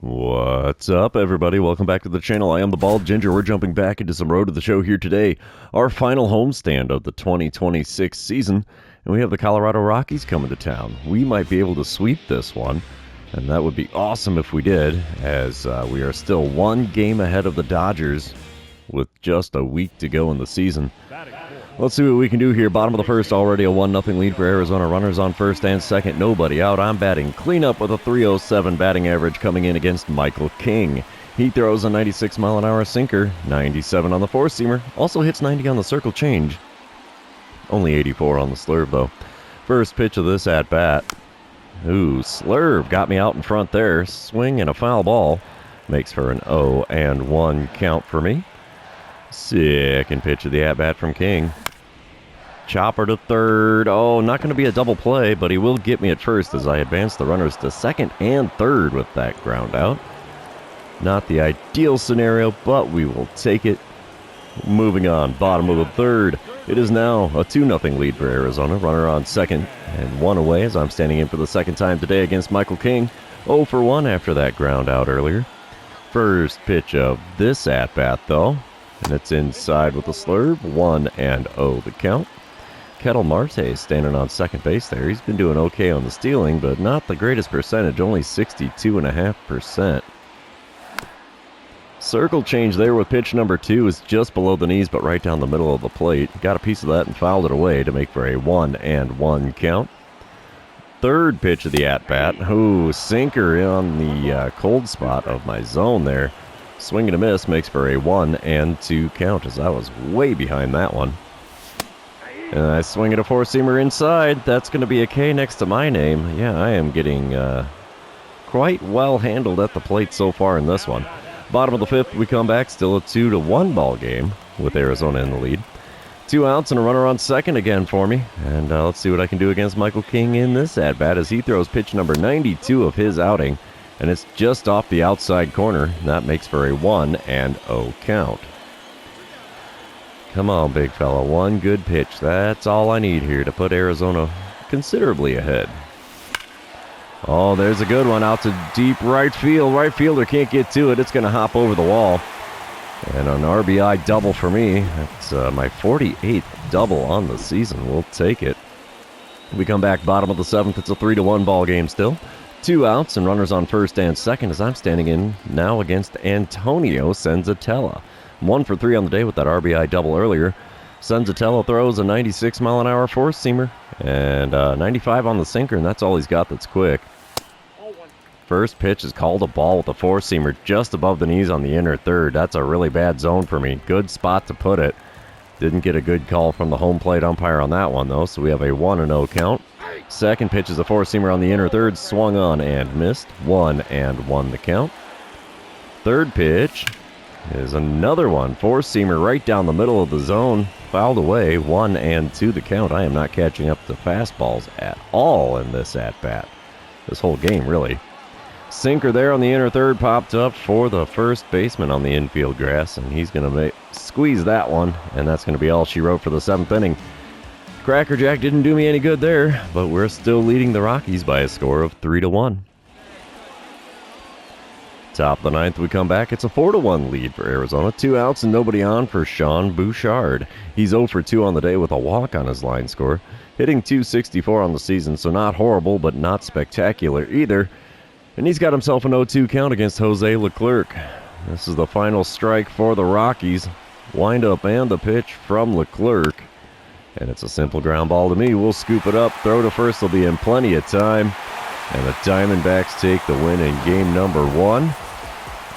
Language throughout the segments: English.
What's up, everybody? Welcome back to the channel. I am the Bald Ginger. We're jumping back into some Road to the Show here today. Our final homestand of the 2026 season, and we have the Colorado Rockies coming to town. We might be able to sweep this one, and that would be awesome if we did, as we are still one game ahead of the Dodgers with just a week to go in the season. Let's see what we can do here. Bottom of the first, already a 1-0 lead for Arizona. Runners on first and second, nobody out. I'm batting cleanup with a .307 batting average coming in against Michael King. He throws a 96-mile-an-hour sinker, 97 on the four-seamer, also hits 90 on the circle change. Only 84 on the slurve, though. First pitch of this at-bat. Ooh, slurve got me out in front there. Swing and a foul ball. Makes for an 0-1 count for me. Second pitch of the at-bat from King. Chopper to third. Oh, not going to be a double play, but he will get me at first as I advance the runners to second and third with that ground out. Not the ideal scenario, but we will take it. Moving on, bottom of the third. It is now a 2-0 lead for Arizona. Runner on second and one away as I'm standing in for the second time today against Michael King. 0 for 1 after that ground out earlier. First pitch of this at-bat, though. And it's inside with a slurve. 1-0 the count. Kettle Marte standing on second base there. He's been doing okay on the stealing, but not the greatest percentage, only 62.5%. Circle change there with pitch number 2 is just below the knees, but right down the middle of the plate. Got a piece of that and fouled it away to make for a 1-1 count. Third pitch of the at-bat. Ooh, sinker on the cold spot of my zone there. Swing and a miss makes for a 1-2 count as I was way behind that one. And I swing at a four-seamer inside. That's going to be a K next to my name. Yeah, I am getting quite well handled at the plate so far in this one. Bottom of the fifth, we come back. Still a 2-1 ball game with Arizona in the lead. 2 outs and a runner on second again for me. And let's see what I can do against Michael King in this at-bat as he throws pitch number 92 of his outing. And it's just off the outside corner. That makes for a 1-0 count. Come on, big fella. One good pitch. That's all I need here to put Arizona considerably ahead. Oh, there's a good one out to deep right field. Right fielder can't get to it. It's going to hop over the wall. And an RBI double for me. That's my 48th double on the season. We'll take it. We come back bottom of the seventh. It's a 3-1 ball game still. 2 outs and runners on first and second as I'm standing in now against Antonio Senzatella. 1 for 3 on the day with that RBI double earlier. Senzatella throws a 96-mile-an-hour four-seamer and 95 on the sinker, and that's all he's got that's quick. First pitch is called a ball with a four-seamer just above the knees on the inner third. That's a really bad zone for me. Good spot to put it. Didn't get a good call from the home plate umpire on that one, though, so we have a 1-0 count. Second pitch is a four-seamer on the inner third, swung on and missed. 1-1 the count. Third pitch is another one. Four-seamer right down the middle of the zone. Fouled away. 1-2 the count. I am not catching up to fastballs at all in this at-bat. This whole game, really. Sinker there on the inner third popped up for the first baseman on the infield grass, and he's going to squeeze that one, and that's going to be all she wrote for the 7th inning. Crackerjack didn't do me any good there, but we're still leading the Rockies by a score of 3-1. Top of the 9th, we come back. It's a 4-1 lead for Arizona. 2 outs and nobody on for Sean Bouchard. He's 0 for 2 on the day with a walk on his line score. Hitting .264 on the season, so not horrible, but not spectacular either. And he's got himself an 0-2 count against Jose Leclerc. This is the final strike for the Rockies. Wind up and the pitch from Leclerc. And it's a simple ground ball to me. We'll scoop it up. Throw to first will be in plenty of time. And the Diamondbacks take the win in game number 1.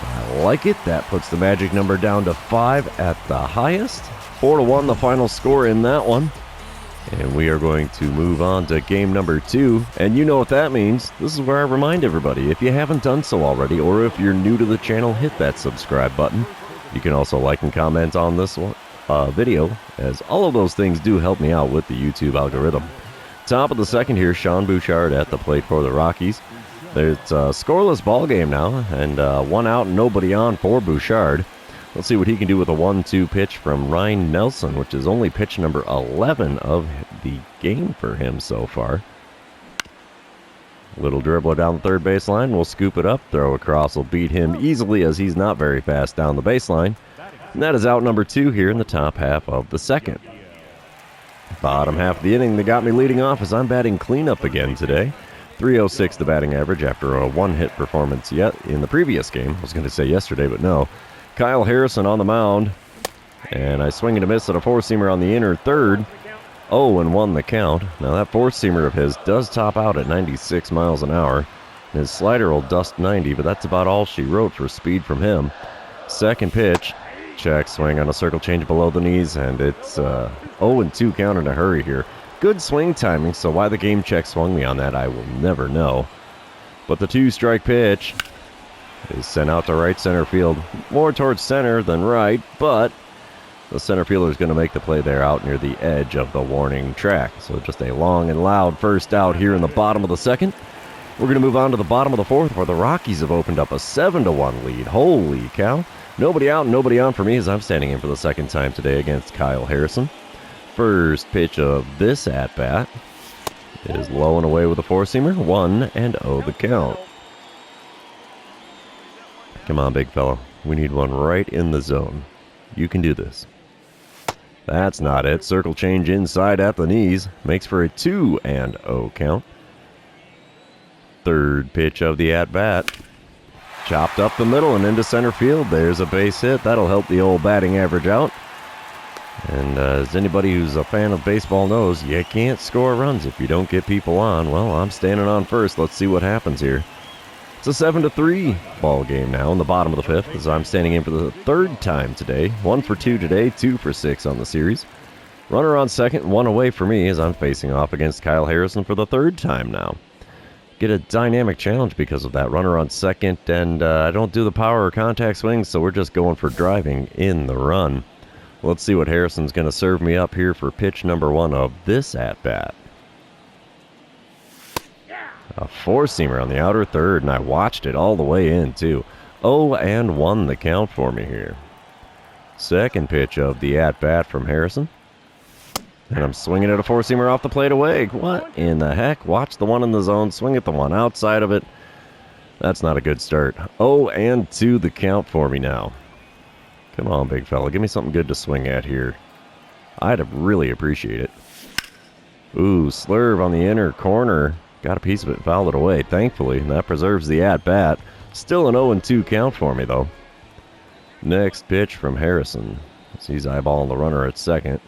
I like it. That puts the magic number down to 5 at the highest. 4-1 the final score in that one. And we are going to move on to game number 2. And you know what that means. This is where I remind everybody, if you haven't done so already, or if you're new to the channel, hit that subscribe button. You can also like and comment on this one. Video, as all of those things do help me out with the YouTube algorithm. Top of the second here, Sean Bouchard at the plate for the Rockies. It's a scoreless ball game now, and 1 out and nobody on for Bouchard. Let's see what he can do with a 1-2 pitch from Ryan Nelson, which is only pitch number 11 of the game for him so far. Little dribbler down the third baseline. We'll scoop it up. Throw across will beat him easily as he's not very fast down the baseline. And that is out number 2 here in the top half of the second. Bottom half of the inning, they got me leading off as I'm batting cleanup again today. 306 the batting average after a one-hit performance yet in the previous game. I was going to say yesterday, but no. Kyle Harrison on the mound. And I swing and a miss at a four-seamer on the inner third. 0-1 the count. Now that four-seamer of his does top out at 96 miles an hour. His slider will dust 90, but that's about all she wrote for speed from him. Second pitch. Check swing on a circle change below the knees, and it's 0-2 count in a hurry here. Good swing timing, so why the game check swung me on that, I will never know. But the 2-strike pitch is sent out to right center field. More towards center than right, but the center fielder is going to make the play there out near the edge of the warning track. So just a long and loud first out here in the bottom of the second. We're going to move on to the bottom of the fourth where the Rockies have opened up a 7-1 lead. Holy cow. Nobody out, nobody on for me as I'm standing in for the second time today against Kyle Harrison. First pitch of this at-bat is low and away with a four-seamer. 1-0 the count. Come on, big fella. We need one right in the zone. You can do this. That's not it. Circle change inside at the knees. Makes for a 2-0 count. Third pitch of the at-bat. Chopped up the middle and into center field. There's a base hit. That'll help the old batting average out. And as anybody who's a fan of baseball knows, you can't score runs if you don't get people on. Well, I'm standing on first. Let's see what happens here. It's a 7-3 ball game now in the bottom of the fifth as I'm standing in for the third time today. 1 for 2 today, 2 for 6 on the series. Runner on second, 1 away for me as I'm facing off against Kyle Harrison for the third time now. Get a dynamic challenge because of that. Runner on second, and I don't do the power or contact swings, so we're just going for driving in the run. Let's see what Harrison's going to serve me up here for pitch number 1 of this at-bat. A four-seamer on the outer third, and I watched it all the way in, too. 0-1 the count for me here. Second pitch of the at-bat from Harrison. And I'm swinging at a four-seamer off the plate away. What in the heck? Watch the one in the zone. Swing at the one outside of it. That's not a good start. 0-2 the count for me now. Come on, big fella. Give me something good to swing at here. I'd really appreciate it. Ooh, slurve on the inner corner. Got a piece of it, fouled it away, thankfully. And that preserves the at-bat. Still an 0-2 count for me, though. Next pitch from Harrison. He's eyeballing the runner at second.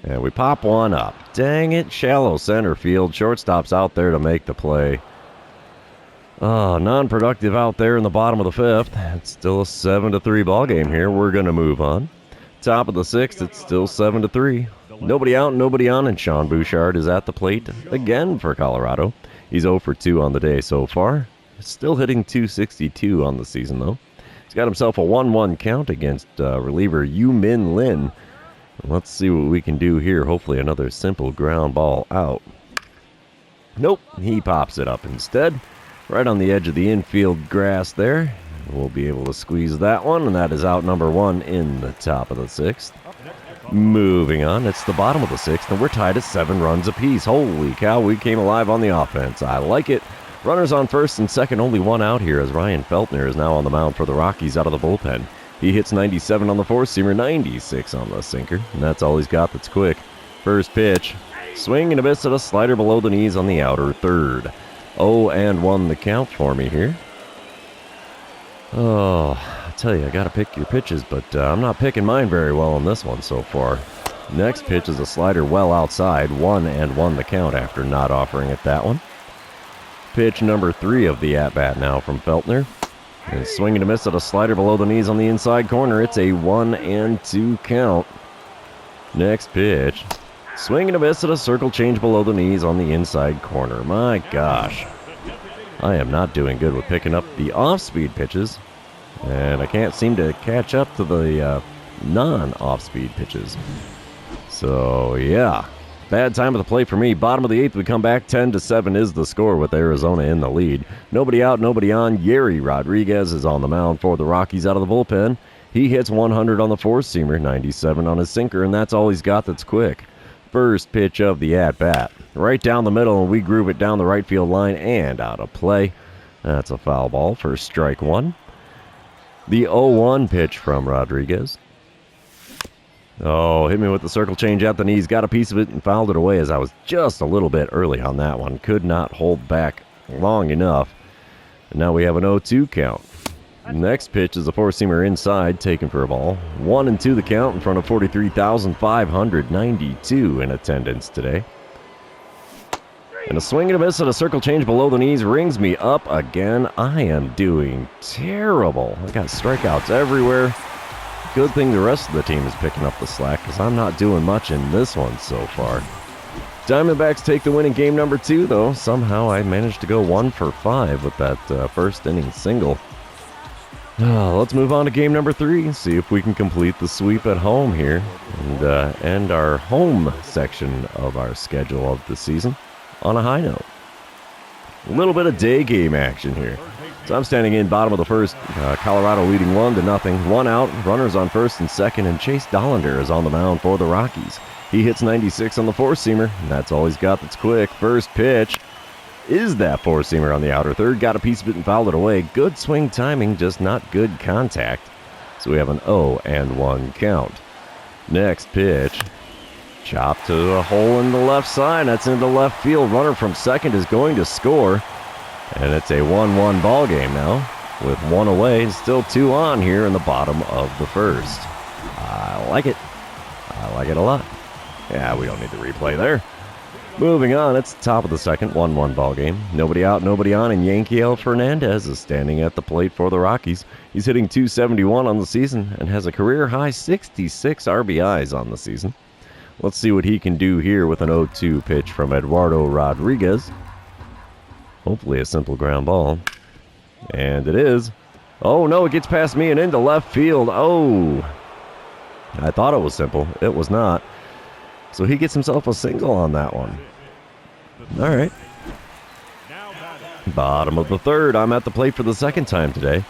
And we pop one up. Dang it, shallow center field. Shortstop's out there to make the play. Non-productive out there in the bottom of the fifth. It's still a 7-3 ball game here. We're going to move on. Top of the sixth, it's still 7-3. Nobody out, nobody on, and Sean Bouchard is at the plate again for Colorado. He's 0 for 2 on the day so far. Still hitting .262 on the season, though. He's got himself a 1-1 count against reliever Yu-Min Lin. Let's see what we can do here. Hopefully another simple ground ball out. Nope, he pops it up instead. Right on the edge of the infield grass there. We'll be able to squeeze that one, and that is out number 1 in the top of the sixth. Moving on, it's the bottom of the sixth, and we're tied at 7 runs apiece. Holy cow, we came alive on the offense. I like it. Runners on first and second, only one out here as Ryan Feltner is now on the mound for the Rockies out of the bullpen. He hits 97 on the four-seamer, 96 on the sinker, and that's all he's got that's quick. First pitch, swing and a miss at a slider below the knees on the outer third. 0-1 the count for me here. Oh, I tell you, I got to pick your pitches, but I'm not picking mine very well on this one so far. Next pitch is a slider well outside, 1-1 the count after not offering it that one. Pitch number 3 of the at-bat now from Feltner. And swing and a miss at a slider below the knees on the inside corner. It's a 1-2 count. Next pitch. Swing and a miss at a circle change below the knees on the inside corner. My gosh. I am not doing good with picking up the off-speed pitches. And I can't seem to catch up to the non-off-speed pitches. So, yeah. Bad time of the play for me. Bottom of the eighth, we come back. 10-7 is the score with Arizona in the lead. Nobody out, nobody on. Yeri Rodriguez is on the mound for the Rockies out of the bullpen. He hits 100 on the four-seamer, 97 on his sinker, and that's all he's got that's quick. First pitch of the at-bat. right down the middle, and we groove it down the right field line and out of play. That's a foul ball for strike one. The 0-1 pitch from Rodriguez. Oh, hit me with the circle change at the knees. Got a piece of it and fouled it away as I was just a little bit early on that one. Could not hold back long enough. And now we have an 0-2 count. Next pitch is a four-seamer inside, taken for a ball. 1-2 the count in front of 43,592 in attendance today. And a swing and a miss and a circle change below the knees rings me up again. I am doing terrible. I got strikeouts everywhere. Good thing the rest of the team is picking up the slack because I'm not doing much in this one so far. Diamondbacks take the win in game number 2, though. Somehow I managed to go 1 for 5 with that first inning single. Let's move on to game number 3 and see if we can complete the sweep at home here and end our home section of our schedule of the season on a high note. A little bit of day game action here. So I'm standing in bottom of the first, Colorado leading 1-0. 1 out, runners on first and second, and Chase Dollander is on the mound for the Rockies. He hits 96 on the four-seamer, and that's all he's got that's quick. First pitch is that four-seamer on the outer third. Got a piece of it and fouled it away. Good swing timing, just not good contact. So we have an 0-1 count. Next pitch. Chopped to a hole in the left side. That's into left field. Runner from second is going to score. And it's a 1-1 ball game now with 1 away and still 2 on here in the bottom of the first. I like it. I like it a lot. Yeah, we don't need the replay there. Moving on, it's the top of the second, 1-1 ball game. Nobody out, nobody on, and Yankiel Fernandez is standing at the plate for the Rockies. He's hitting .271 on the season and has a career-high 66 RBIs on the season. Let's see what he can do here with an 0-2 pitch from Eduardo Rodriguez. Hopefully a simple ground ball. And it is. Oh, no, it gets past me and into left field. Oh, I thought it was simple. It was not. So he gets himself a single on that one. All right. Bottom of the third. I'm at the plate for the second time today.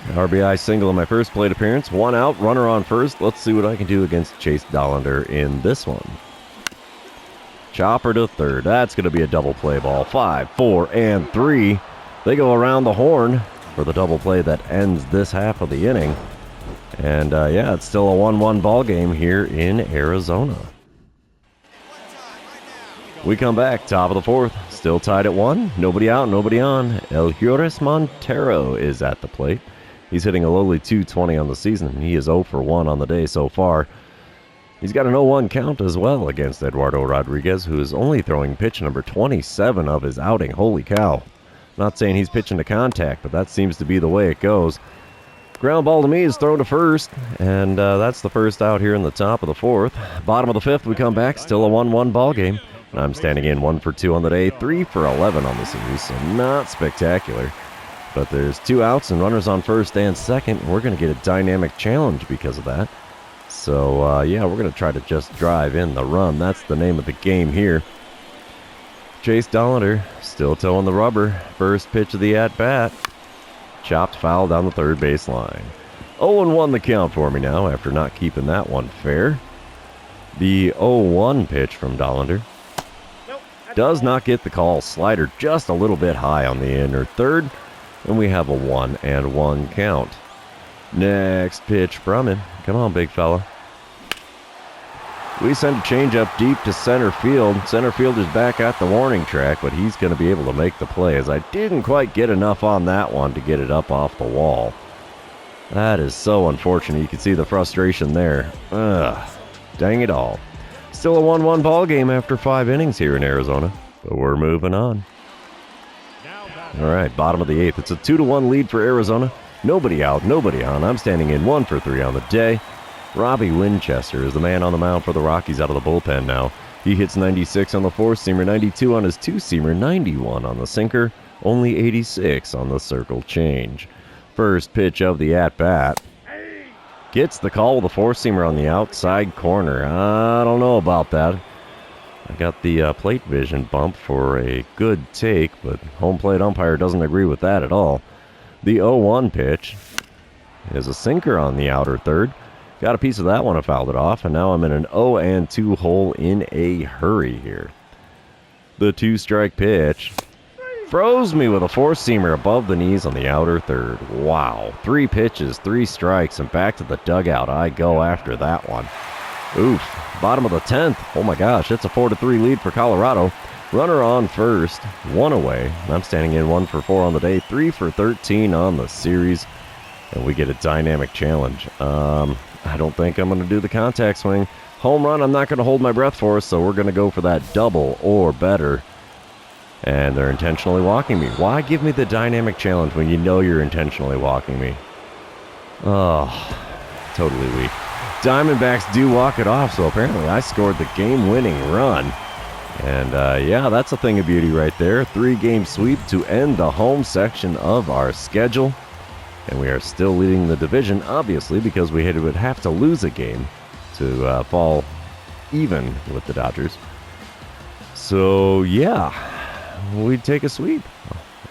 RBI single in my first plate appearance. 1 out, runner on first. Let's see what I can do against Chase Dollander in this one. Chopper to third. That's going to be a double play ball. 5, 4, and 3. They go around the horn for the double play that ends this half of the inning. And, yeah, it's still a 1-1 ball game here in Arizona. We come back, top of the fourth, still tied at 1. Nobody out, nobody on. Eleuteris Montero is at the plate. He's hitting a lowly .220 on the season, and he is 0 for 1 on the day so far. He's got an 0-1 count as well against Eduardo Rodriguez, who is only throwing pitch number 27 of his outing. Holy cow. Not saying he's pitching to contact, but that seems to be the way it goes. Ground ball to me is thrown to first, and that's the first out here in the top of the fourth. Bottom of the fifth, we come back, still a 1-1 ball game. And I'm standing in 1 for 2 on the day, 3 for 11 on the series, so not spectacular. But there's 2 outs and runners on first and second, and we're going to get a dynamic challenge because of that. So, yeah, we're going to try to just drive in the run. That's the name of the game here. Chase Dollander still toeing the rubber. First pitch of the at-bat. Chopped foul down the third base line. 0-1 the count for me now after not keeping that one fair. The 0-1 pitch from Dollander does not get the call. Slider just a little bit high on the inner third, and we have a 1-1 count. Next pitch from him. Come on, big fella. We send a changeup deep to center field. Center fielder's back at the warning track, but he's going to be able to make the play, as I didn't quite get enough on that one to get it up off the wall. That is so unfortunate. You can see the frustration there. Ugh, dang it all. Still a 1-1 ball game after 5 innings here in Arizona, but we're moving on. All right, bottom of the 8th. It's a 2-1 lead for Arizona. Nobody out, nobody on. I'm standing in 1 for 3 on the day. Robbie Winchester is the man on the mound for the Rockies out of the bullpen now. He hits 96 on the four-seamer, 92 on his two-seamer, 91 on the sinker, only 86 on the circle change. First pitch of the at-bat. Gets the call with a four-seamer on the outside corner. I don't know about that. I got the plate vision bump for a good take, but home plate umpire doesn't agree with that at all. The 0-1 pitch is a sinker on the outer third. Got a piece of that one, I fouled it off, and now I'm in an 0-2 hole in a hurry here. The 2-strike pitch. Froze me with a 4-seamer above the knees on the outer third. Wow. 3 pitches, 3 strikes, and back to the dugout I go after that one. Oof. Bottom of the 10th. Oh my gosh, it's a 4-3 lead for Colorado. Runner on first, 1 away. I'm standing in 1 for 4 on the day, 3 for 13 on the series. And we get a dynamic challenge. I don't think I'm going to do the contact swing. Home run, I'm not going to hold my breath for, so we're going to go for that double or better. And they're intentionally walking me. Why give me the dynamic challenge when you know you're intentionally walking me? Oh, totally weak. Diamondbacks do walk it off, so apparently I scored the game-winning run. And yeah, that's a thing of beauty right there. 3-game sweep to end the home section of our schedule. And we are still leading the division, obviously, because we would have to lose a game to fall even with the Dodgers. So, yeah, we'd take a sweep.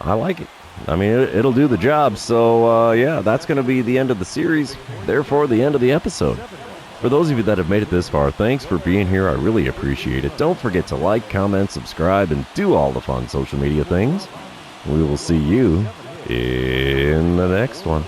I like it. I mean, it'll do the job. So, yeah, that's going to be the end of the series, therefore the end of the episode. For those of you that have made it this far, thanks for being here. I really appreciate it. Don't forget to like, comment, subscribe, and do all the fun social media things. We will see you in the next one.